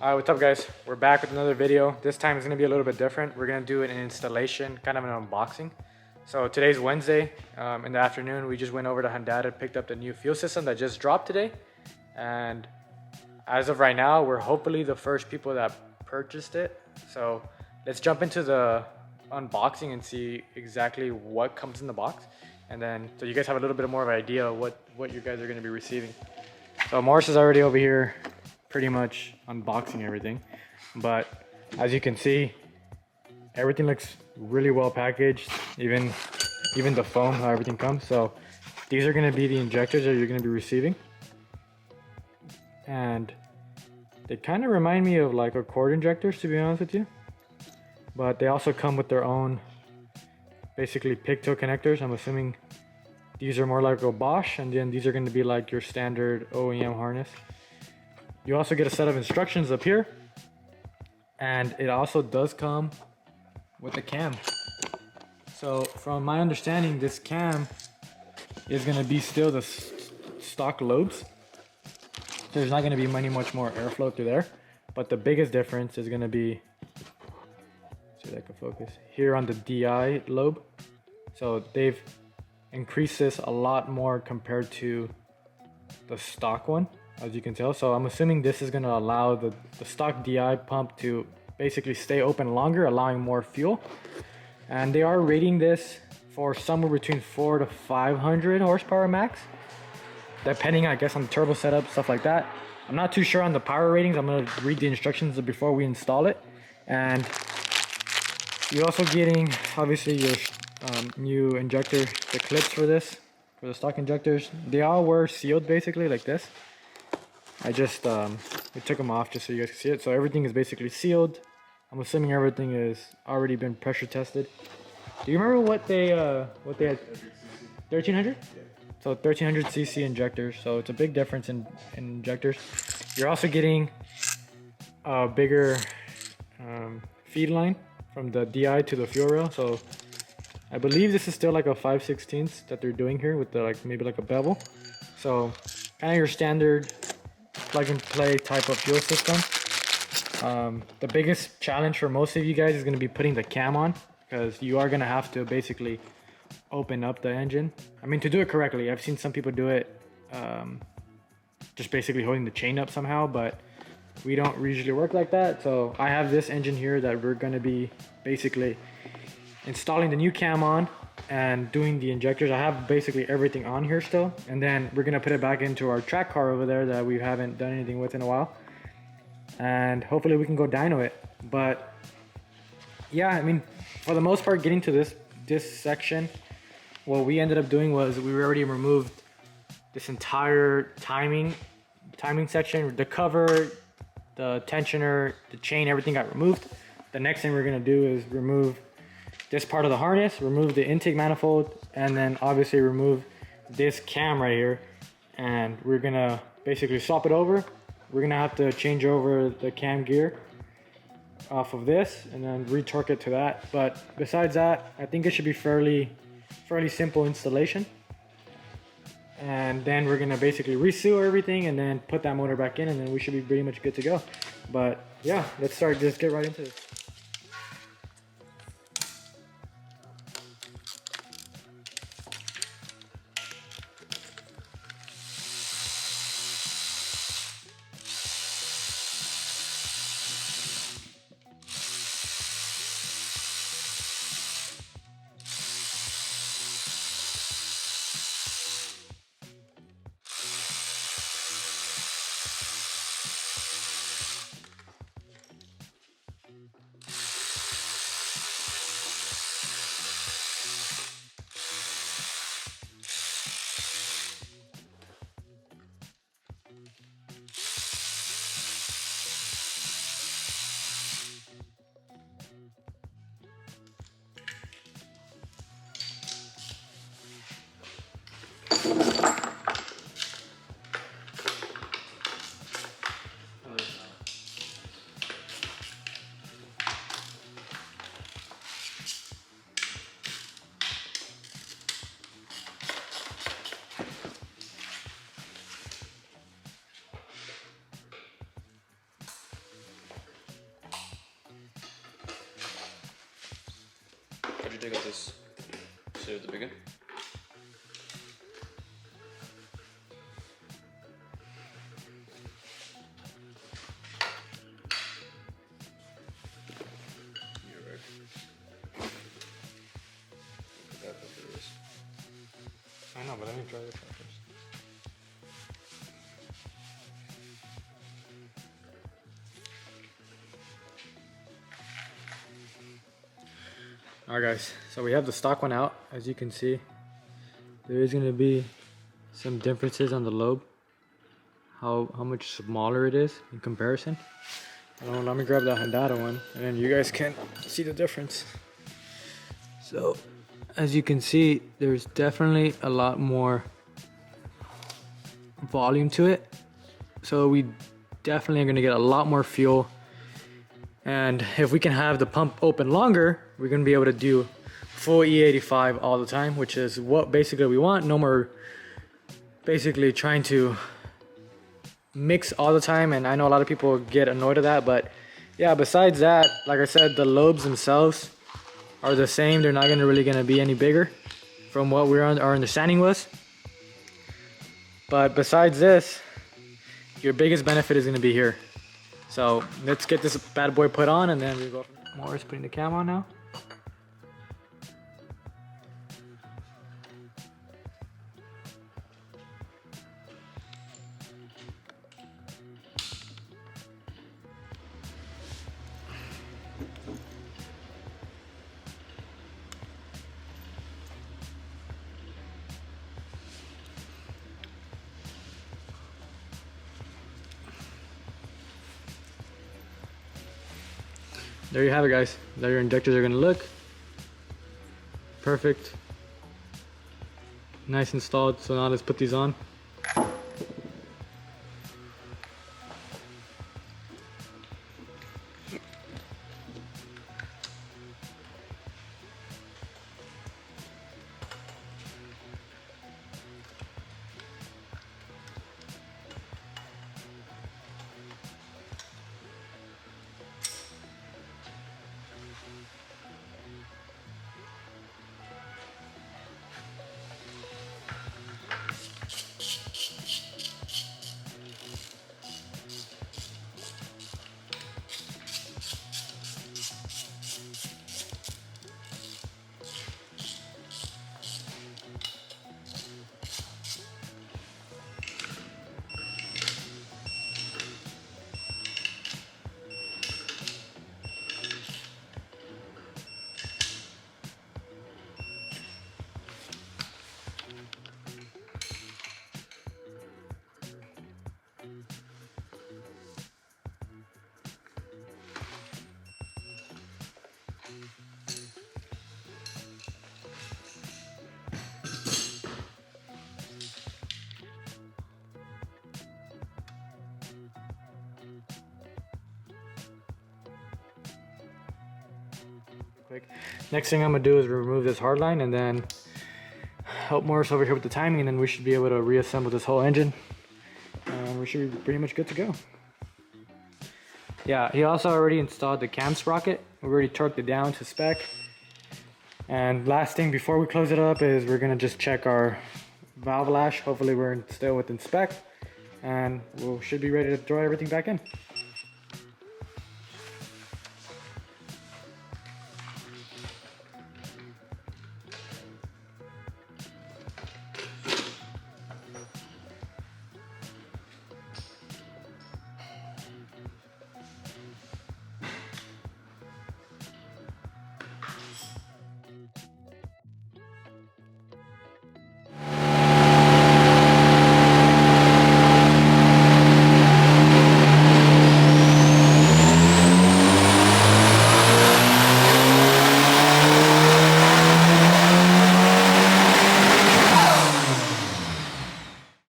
Alright, what's up guys? We're back with another video. This time it's going to be a little bit different. We're going to do an installation, kind of an unboxing. So today's Wednesday. In the afternoon we just went over to Hondata, picked up the new fuel system that just dropped today. And as of right now, we're hopefully the first people that purchased it. So let's jump into the unboxing and see exactly what comes in the box. And then, so you guys have a little bit more of an idea of what you guys are going to be receiving. So Morris is already over here pretty much unboxing everything, but as you can see, everything looks really well packaged, even the foam, how everything comes. So these are going to be the injectors that you're going to be receiving, and they kind of remind me of like a cord injectors, to be honest with you, but they also come with their own basically pigtail connectors. I'm assuming these are more like a Bosch, and then these are going to be like your standard OEM harness. You also get a set of instructions up here, and it also does come with a cam. So from my understanding, this cam is going to be still the stock lobes. There's not going to be much more airflow through there, but the biggest difference is going to be, see if I can focus, here on the DI lobe. So they've increased this a lot more compared to the stock one, as you can tell. So I'm assuming this is going to allow the stock DI pump to basically stay open longer, allowing more fuel. And they are rating this for somewhere between 400 to 500 horsepower max, depending, I guess, on the turbo setup, stuff like that. I'm not too sure on the power ratings. I'm going to read the instructions before we install it. And you're also getting, obviously, your new injector, the clips for this, for the stock injectors. They all were sealed basically like this. I just we took them off just so you guys can see it. So everything is basically sealed. I'm assuming everything is already been pressure tested. Do you remember what they had? 1300? Yeah. So 1300 cc injectors. So it's a big difference in injectors. You're also getting a bigger feed line from the DI to the fuel rail. So I believe this is still like a 5/16 that they're doing here with the maybe like a bevel. So kind of your standard plug and play type of fuel system. The biggest challenge for most of you guys is going to be putting the cam on, because you are going to have to basically open up the engine. I mean, to do it correctly, I've seen some people do it just basically holding the chain up somehow, but we don't usually work like that. So I have this engine here that we're going to be basically installing the new cam on and doing the injectors. I have basically everything on here still, and then we're gonna put it back into our track car over there that we haven't done anything with in a while, and hopefully we can go dyno it. But yeah, I mean, for the most part, getting to this section, what we ended up doing was we already removed this entire timing section, the cover, the tensioner, the chain, everything got removed. The next thing we're gonna do is remove this part of the harness, remove the intake manifold, and then obviously remove this cam right here. And we're gonna basically swap it over. We're gonna have to change over the cam gear off of this and then retorque it to that. But besides that, I think it should be fairly simple installation. And then we're gonna basically re-seal everything and then put that motor back in, and then we should be pretty much good to go. But yeah, let's just get right into this. you take out this shit at the beginning? You're right. Put that after this. I know, but let me try this one first. Alright guys, so we have the stock one out. As you can see, there is going to be some differences on the lobe. How much smaller it is in comparison. Let me grab that Hondata one and then you guys can see the difference. So as you can see, there's definitely a lot more volume to it. So we definitely are going to get a lot more fuel. And if we can have the pump open longer, we're going to be able to do full E85 all the time, which is what basically we want. No more basically trying to mix all the time, and I know a lot of people get annoyed at that, but yeah, besides that, like I said, the lobes themselves are the same. They're not really going to be any bigger from what our understanding was. But besides this, your biggest benefit is going to be here. So let's get this bad boy put on and then we go. Morris putting the cam on now. There you have it, guys. There your injectors are gonna look. Perfect. Nice installed. So now let's put these on. Quick. Next thing I'm gonna do is remove this hard line and then help Morris over here with the timing, and then we should be able to reassemble this whole engine and we should be pretty much good to go. Yeah, he also already installed the cam sprocket. We already torqued it down to spec. And last thing before we close it up is we're gonna just check our valve lash. Hopefully we're still within spec and we should be ready to throw everything back in.